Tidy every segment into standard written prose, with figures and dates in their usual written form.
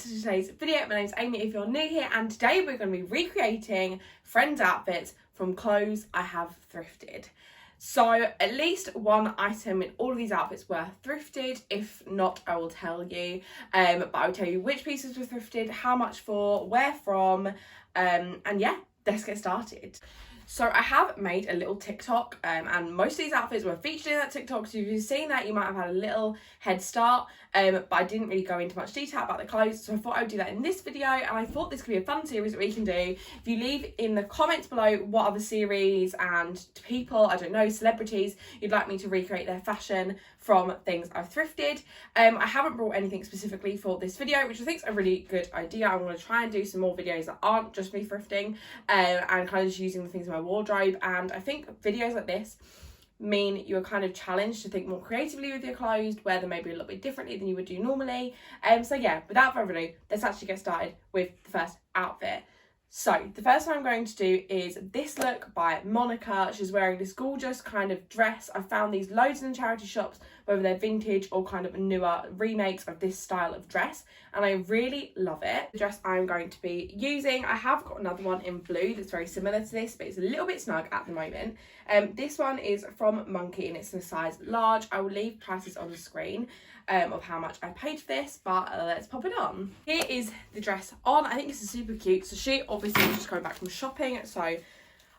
to today's video. My name's Amy if you're new here, and today we're going to be recreating friends' outfits from clothes I have thrifted. So at least one item in all of these outfits were thrifted. If not, I will tell you. But I'll tell you which pieces were thrifted, how much for, where from, and yeah, let's get started. So I have made a little TikTok and most of these outfits were featured in that TikTok, so if you've seen that you might have had a little head start, but I didn't really go into much detail about the clothes, so I thought I would do that in this video, and I thought this could be a fun series that we can do. If you leave in the comments below what other series and people, I don't know, celebrities you'd like me to recreate their fashion from things I've thrifted. I haven't brought anything specifically for this video, which I think is a really good idea. I'm going to try and do some more videos that aren't just me thrifting and kind of just using the things in my wardrobe, and I think videos like this mean you're kind of challenged to think more creatively with your clothes, wear them maybe a little bit differently than you would do normally. So yeah, without further ado, let's actually get started with the first outfit. So the first one I'm going to do is this look by Monica. She's wearing this gorgeous kind of dress. I found these loads in charity shops, whether they're vintage or kind of newer remakes of this style of dress, and I really love it. The dress I'm going to be using, I have got another one in blue that's very similar to this, but it's a little bit snug at the moment. This one is from Monkey and it's in a size large. I will leave prices on the screen of how much I paid for this, but let's pop it on. Here is the dress on. I think this is super cute. So she obviously is just going back from shopping, so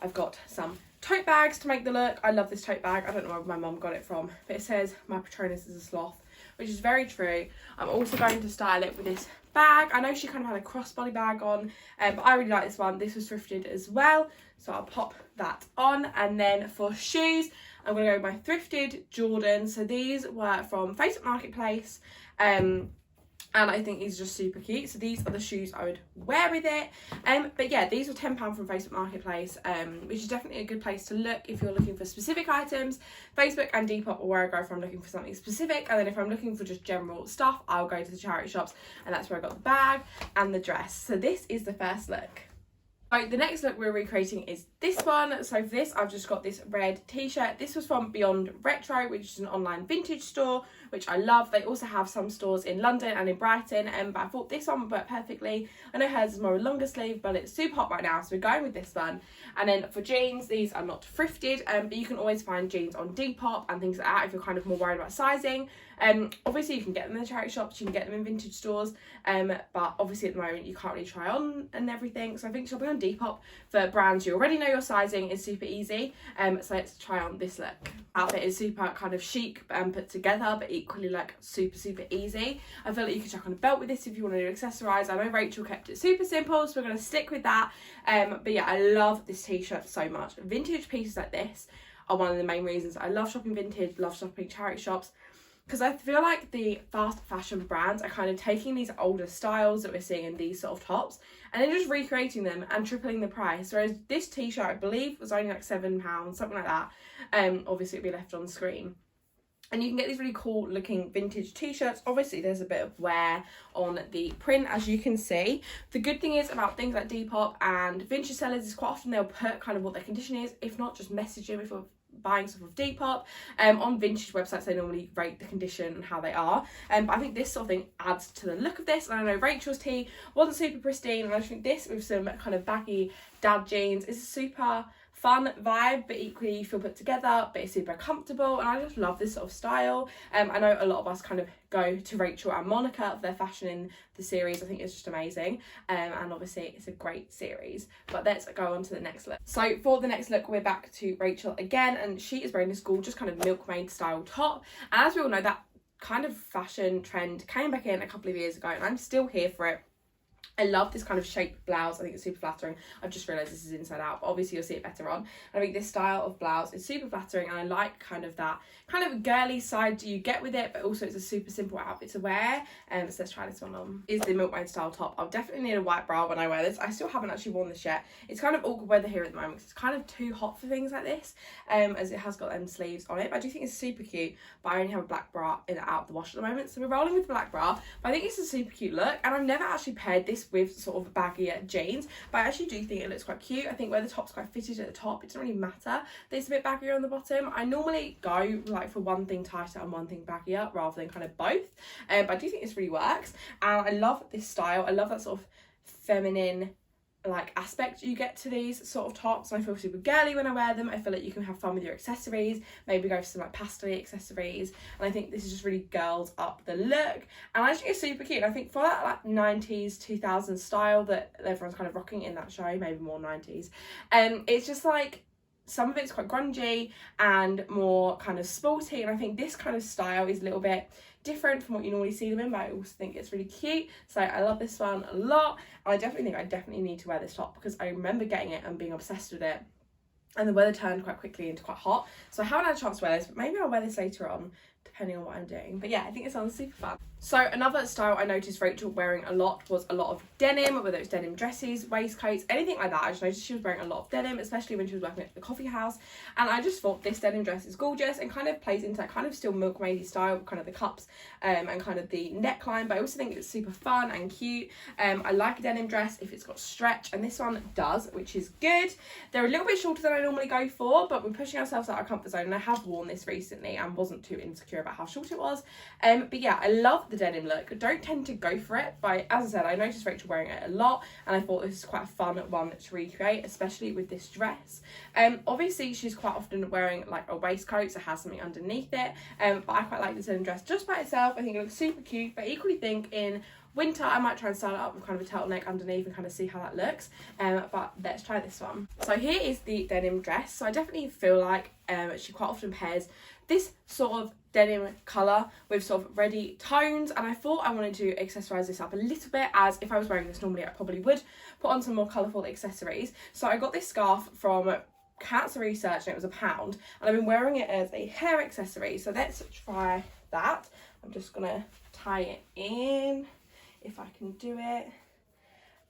I've got some tote bags to make the look. I love this tote bag. I don't know where my mum got it from, but it says my Patronus is a sloth, which is very true. I'm also going to style it with this bag. I know she kind of had a crossbody bag on, but I really like this one. This was thrifted as well, so I'll pop that on. And then for shoes, I'm going to go with my thrifted Jordans. So these were from Facebook Marketplace, and I think these are just super cute. So these are the shoes I would wear with it. But yeah, these were £10 from Facebook Marketplace, which is definitely a good place to look if you're looking for specific items. Facebook and Depop are where I go if I'm looking for something specific, and then if I'm looking for just general stuff, I'll go to the charity shops, and that's where I got the bag and the dress. So this is the first look. So the next look we're recreating is this one. So for this, I've just got this red t-shirt. This was from Beyond Retro, which is an online vintage store, which I love. They also have some stores in London and in Brighton, but I thought this one would work perfectly. I know hers is more a longer sleeve, but it's super hot right now, so we're going with this one. And then for jeans, these are not thrifted, but you can always find jeans on Depop and things like that if you're kind of more worried about sizing. Obviously you can get them in the charity shops, you can get them in vintage stores, but obviously at the moment you can't really try on and everything, so I think shopping on Depop for brands you already know your sizing is super easy. So let's try on this look. Outfit is super kind of chic and put together, but equally like super easy. I feel like you can chuck on a belt with this if you want to accessorise. I know Rachel kept it super simple, so we're going to stick with that. But yeah, I love this t-shirt so much. Vintage pieces like this are one of the main reasons I love shopping vintage, love shopping charity shops, because I feel like the fast fashion brands are kind of taking these older styles that we're seeing in these sort of tops and then just recreating them and tripling the price. Whereas this t-shirt, I believe, was only like £7, something like that. Obviously it'll be left on screen. And you can get these really cool looking vintage t-shirts. Obviously there's a bit of wear on the print, as you can see. The good thing is about things like Depop and vintage sellers is quite often they'll put kind of what their condition is. If not, just message them if you're buying stuff with Depop. On vintage websites they normally rate the condition and how they are, but I think this sort of thing adds to the look of this. And I know Rachel's tee wasn't super pristine, and I think this with some kind of baggy dad jeans is a super fun vibe, but equally you feel put together, but it's super comfortable, and I just love this sort of style. I know a lot of us kind of go to Rachel and Monica for their fashion in the series. I think it's just amazing, and obviously it's a great series. But let's go on to the next look. So for the next look, we're back to Rachel again, and she is wearing this gorgeous kind of milkmaid style top, and as we all know, that kind of fashion trend came back in a couple of years ago, and I'm still here for it. I love this kind of shaped blouse. I think it's super flattering. I've just realised this is inside out, but obviously you'll see it better on. I think this style of blouse is super flattering, and I like kind of that kind of girly side you get with it, but also it's a super simple outfit to wear. So let's try this one on. Is the milkmaid style top. I'll definitely need a white bra when I wear this. I still haven't actually worn this yet. It's kind of awkward weather here at the moment because it's kind of too hot for things like this, as it has got them sleeves on it. But I do think it's super cute, but I only have a black bra in and out of the wash at the moment, so we're rolling with the black bra. But I think it's a super cute look, and I've never actually paired this this with sort of baggier jeans, but I actually do think it looks quite cute. I think where the top's quite fitted at the top, it doesn't really matter that it's a bit baggier on the bottom. I normally go like for one thing tighter and one thing baggier rather than kind of both, but I do think this really works, and I love this style. I love that sort of feminine like aspect you get to these sort of tops, and I feel super girly when I wear them. I feel like you can have fun with your accessories, maybe go for some like pastel accessories, and I think this is just really girls up the look, and I just think it's super cute. And I think for that like 90s 2000s style that everyone's kind of rocking in that show, maybe more 90s, it's just like some of it's quite grungy and more kind of sporty, and I think this kind of style is a little bit different from what you normally see them in, but I also think it's really cute. So I love this one a lot, and I definitely need to wear this top because I remember getting it and being obsessed with it, and the weather turned quite quickly into quite hot, so I haven't had a chance to wear this, but maybe I'll wear this later on depending on what I'm doing. But yeah, I think it sounds super fun. So another style I noticed Rachel wearing a lot was a lot of denim, whether it's denim dresses, waistcoats, anything like that. I just noticed she was wearing a lot of denim, especially when she was working at the coffee house, and I just thought this denim dress is gorgeous and kind of plays into that kind of still milkmaidey style, kind of the cups and kind of the neckline, but I also think it's super fun and cute. I like a denim dress if it's got stretch, and this one does, which is good. They're a little bit shorter than I normally go for, but we're pushing ourselves out of our comfort zone, and I have worn this recently and wasn't too insecure about how short it was. But yeah, I love the denim look. I don't tend to go for it, but as I said, I noticed Rachel wearing it a lot, and I thought this is quite a fun one to recreate, especially with this dress. Obviously she's quite often wearing like a waistcoat, so it has something underneath it, but I quite like this denim dress just by itself. I think it looks super cute, but equally think in winter I might try and style it up with kind of a turtleneck underneath and kind of see how that looks, but let's try this one. So here is the denim dress. So I definitely feel like she quite often pairs this sort of denim colour with sort of reddy tones, and I thought I wanted to accessorise this up a little bit, as if I was wearing this normally I probably would put on some more colourful accessories. So I got this scarf from Cancer Research and it was £1, and I've been wearing it as a hair accessory, so let's try that. I'm just gonna tie it in if I can do it.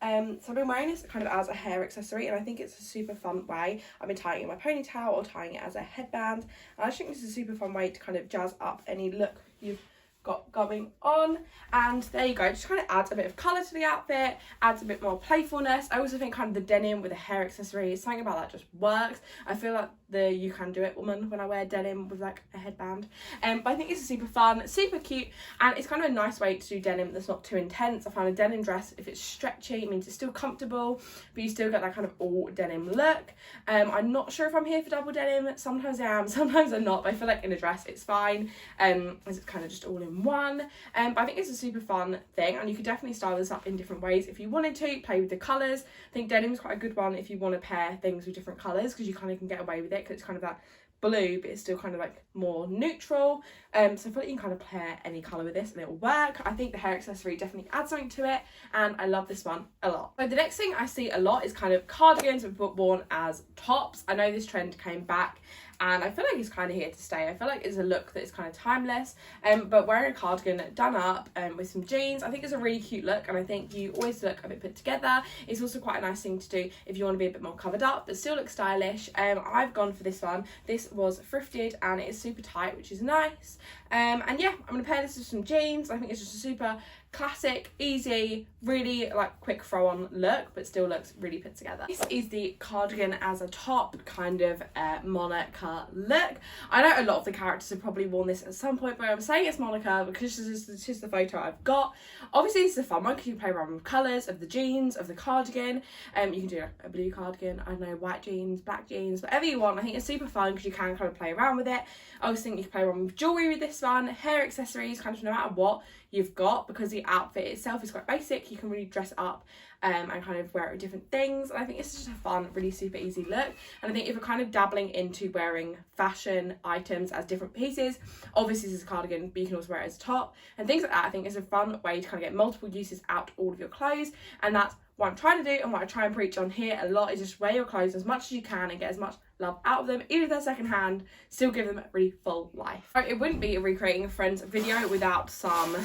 So I've been wearing this kind of as a hair accessory, and I think it's a super fun way. I've been tying it in my ponytail or tying it as a headband, and I just think this is a super fun way to kind of jazz up any look you've got going on. And there you go, just kind of adds a bit of colour to the outfit, adds a bit more playfulness. I also think kind of the denim with a hair accessory, something about that just works. I feel like the You Can Do It woman when I wear denim with like a headband, but I think it's super fun, super cute, and it's kind of a nice way to do denim that's not too intense. I find a denim dress, if it's stretchy, it means it's still comfortable, but you still get that kind of all denim look. I'm not sure if I'm here for double denim. Sometimes I am, sometimes I'm not, but I feel like in a dress it's fine, as it's kind of just all in one. But I think it's a super fun thing, and you could definitely style this up in different ways if you wanted to, play with the colours. I think denim is quite a good one if you want to pair things with different colours, because you kind of can get away with it, because it's kind of that blue but it's still kind of like more neutral, so I feel like you can kind of pair any colour with this and it will work. I think the hair accessory definitely adds something to it, and I love this one a lot. So the next thing I see a lot is kind of cardigans worn as tops. I know this trend came back, and I feel like it's kind of here to stay. I feel like it's a look that is kind of timeless, but wearing a cardigan done up with some jeans, I think it's a really cute look, and I think you always look a bit put together. It's also quite a nice thing to do if you want to be a bit more covered up but still look stylish. I've gone for this one. This was thrifted and it is super tight, which is nice. And yeah, I'm going to pair this with some jeans. I think it's just a super classic, easy, really like quick throw on look, but still looks really put together. This is the cardigan as a top kind of Monica look. I know a lot of the characters have probably worn this at some point, but I'm saying it's Monica because this is the photo I've got. Obviously this is a fun one because you can play around with colours of the jeans, of the cardigan. You can do a blue cardigan, I don't know, white jeans, black jeans, whatever you want. I think it's super fun because you can kind of play around with it. I always think you can play around with jewellery with this one, hair accessories, kind of no matter what you've got, because the outfit itself is quite basic. You can really dress it up and kind of wear it with different things, and I think it's just a fun, really super easy look. And I think if you're kind of dabbling into wearing fashion items as different pieces, obviously this is a cardigan, but you can also wear it as a top and things like that. I think it's a fun way to kind of get multiple uses out all of your clothes, and that's what I'm trying to do, and what I try and preach on here a lot is just wear your clothes as much as you can and get as much love out of them, even if they're secondhand, still give them a really full life. So it wouldn't be a recreating a Friends video without some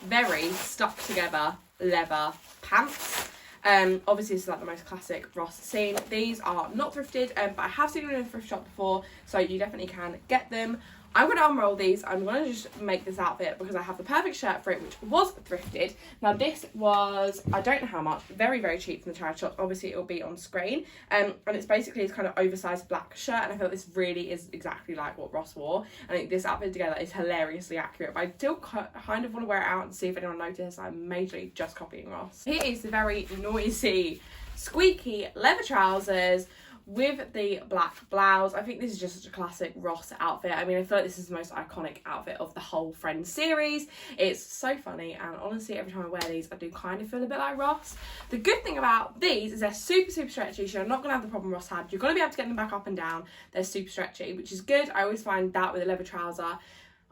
very stuck together leather pants. Obviously this is like the most classic Ross scene. These are not thrifted, but I have seen them in a thrift shop before, so you definitely can get them. I'm going to unroll these. I'm going to just make this outfit because I have the perfect shirt for it, which was thrifted. Now this was, I don't know how much, very, very cheap from the charity shop. Obviously it will be on screen. And it's basically this kind of oversized black shirt, and I feel this really is exactly like what Ross wore. I think this outfit together is hilariously accurate, but I still kind of want to wear it out and see if anyone noticed I'm majorly just copying Ross. Here is the very noisy, squeaky leather trousers with the black blouse. I think this is just such a classic Ross outfit. I mean, I feel like this is the most iconic outfit of the whole Friends series. It's so funny, and honestly, every time I wear these, I do kind of feel a bit like Ross. The good thing about these is they're super, super stretchy, so you're not going to have the problem Ross had. You're going to be able to get them back up and down. They're super stretchy, which is good. I always find that with a leather trouser.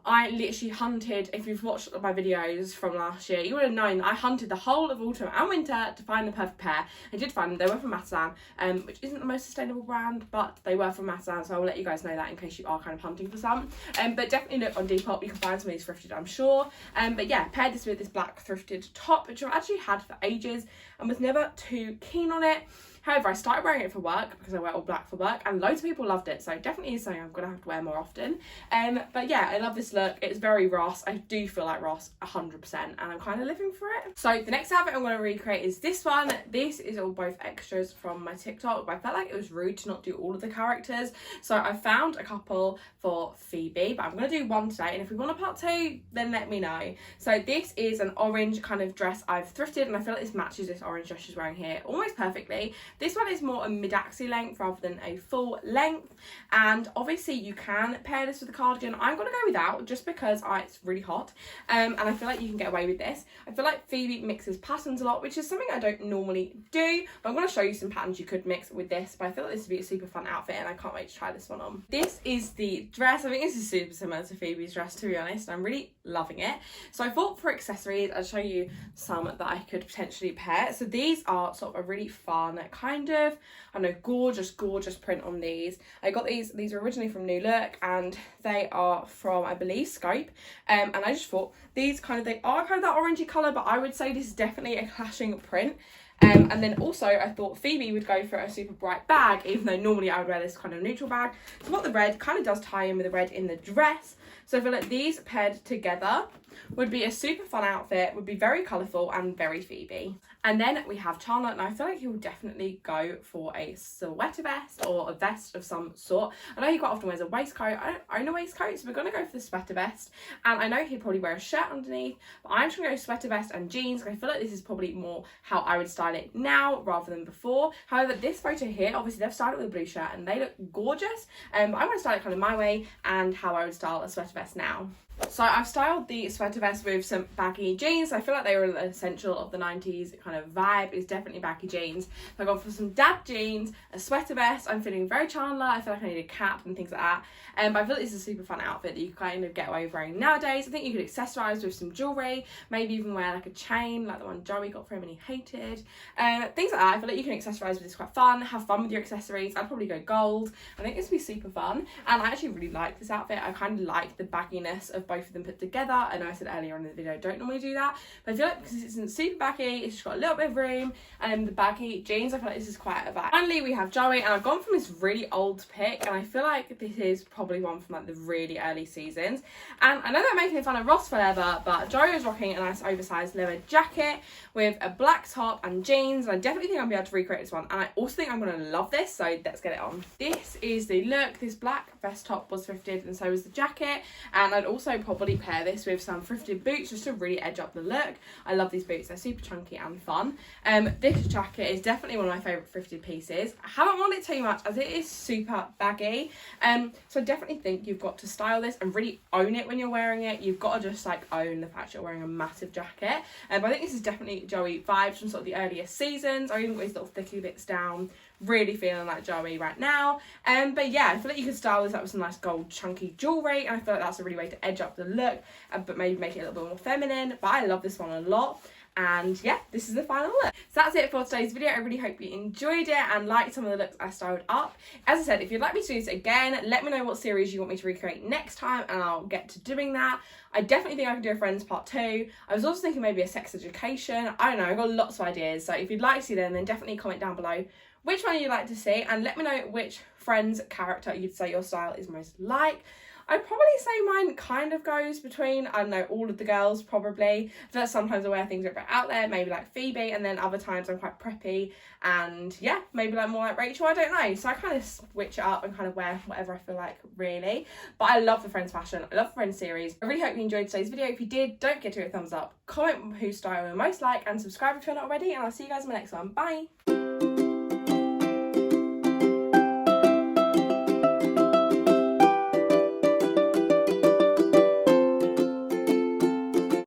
I literally hunted, if you've watched my videos from last year, you would have known that I hunted the whole of autumn and winter to find the perfect pair. I did find them. They were from Matasan, which isn't the most sustainable brand, but they were from Matasan, so I'll let you guys know that in case you are kind of hunting for some. But definitely look on Depop, you can find some of these thrifted, I'm sure. But yeah, paired this with this black thrifted top, which I've actually had for ages and was never too keen on it. However, I started wearing it for work because I wear all black for work, and loads of people loved it, so definitely is something I'm going to have to wear more often. But yeah, I love this look. It's very Ross. I do feel like Ross 100%, and I'm kind of living for it. So the next outfit I'm going to recreate is this one. This is all both extras from my TikTok, but I felt like it was rude to not do all of the characters, so I found a couple for Phoebe, but I'm going to do one today, and if we want a part 2, then let me know. So this is an orange kind of dress I've thrifted, and I feel like this matches this orange dress she's wearing here almost perfectly. This one is more a mid-axi length rather than a full length, and obviously you can pair this with a cardigan. I'm going to go without just because it's really hot, and I feel like you can get away with this. I feel like Phoebe mixes patterns a lot, which is something I don't normally do, but I'm going to show you some patterns you could mix with this. But I feel like this would be a super fun outfit, and I can't wait to try this one on. This is the dress. I think this is super similar to Phoebe's dress, to be honest. I'm really loving it. So I thought for accessories I'd show you some that I could potentially pair. So these are sort of a really fun kind of, I don't know, gorgeous print on these. I got these are originally from New Look, and they are from, I believe, Scope, and I just thought they are kind of that orangey colour, but I would say this is definitely a clashing print. And then also I thought Phoebe would go for a super bright bag, even though normally I would wear this kind of neutral bag. So what the red kind of does tie in with the red in the dress. So I feel like these paired together would be a super fun outfit, would be very colourful and very Phoebe. And then we have Chandler, and I feel like he will definitely go for a sweater vest or a vest of some sort. I know he quite often wears a waistcoat. I don't own a waistcoat, so we're going to go for the sweater vest. And I know he'd probably wear a shirt underneath, but I'm just going to go sweater vest and jeans. I feel like this is probably more how I would style it now rather than before. However, this photo here, obviously they've styled it with a blue shirt and they look gorgeous. But I'm going to style it kind of my way and how I would style a sweater vest now. So I've styled the sweater vest with some baggy jeans. I feel like they were an essential of the 90s kind of vibe. It's definitely baggy jeans. So I got for some dad jeans, a sweater vest. I'm feeling very Chandler. I feel like I need a cap and things like that. But I feel like this is a super fun outfit that you can kind of get away with wearing nowadays. I think you could accessorise with some jewellery, maybe even wear like a chain like the one Joey got for him and he hated. Things like that. I feel like you can accessorise with this quite fun. Have fun with your accessories. I'd probably go gold. I think this would be super fun. And I actually really like this outfit. I kind of like the bagginess of both of them put together. I know I said earlier in the video I don't normally do that, but I feel like because it isn't super baggy, it's just got a little bit of room, and the baggy jeans, I feel like this is quite a vibe. Finally we have Joey, and I've gone from this really old pic, and I feel like this is probably one from like the really early seasons. And I know they're making fun of Ross for leather, but Joey is rocking a nice oversized leather jacket with a black top and jeans, and I definitely think I'll be able to recreate this one, and I also think I'm going to love this, so let's get it on. This is the look. This black vest top was thrifted and so was the jacket, and I'd also probably pair this with some thrifted boots just to really edge up the look. I love these boots. They're super chunky and fun. This jacket is definitely one of my favourite thrifted pieces. I haven't worn it too much as it is super baggy, so I definitely think you've got to style this and really own it when you're wearing it. You've got to just like own the fact you're wearing a massive jacket. But I think this is definitely Joey vibes from sort of the earlier seasons. I even got these little thicky bits down. Really feeling like Joey right now. But yeah, I feel like you could style this up with some nice gold chunky jewellery, and I feel like that's a really way to edge up the look, but maybe make it a little bit more feminine. But I love this one a lot. And yeah, this is the final look. So that's it for today's video. I really hope you enjoyed it and liked some of the looks I styled up. As I said, if you'd like me to do this again, let me know what series you want me to recreate next time and I'll get to doing that. I definitely think I can do a Friends part 2. I was also thinking maybe a sex education. I don't know, I've got lots of ideas. So if you'd like to see them, then definitely comment down below which one you'd like to see and let me know which Friends character you'd say your style is most like. I'd probably say mine kind of goes between, I don't know, all of the girls probably. But sometimes I wear things a bit out there, maybe like Phoebe, and then other times I'm quite preppy and yeah, maybe like more like Rachel, I don't know. So I kind of switch it up and kind of wear whatever I feel like, really. But I love the Friends fashion, I love the Friends series. I really hope you enjoyed today's video. If you did, don't forget to give it a thumbs up, comment whose style you most like, and subscribe if you're not already, and I'll see you guys in my next one. Bye!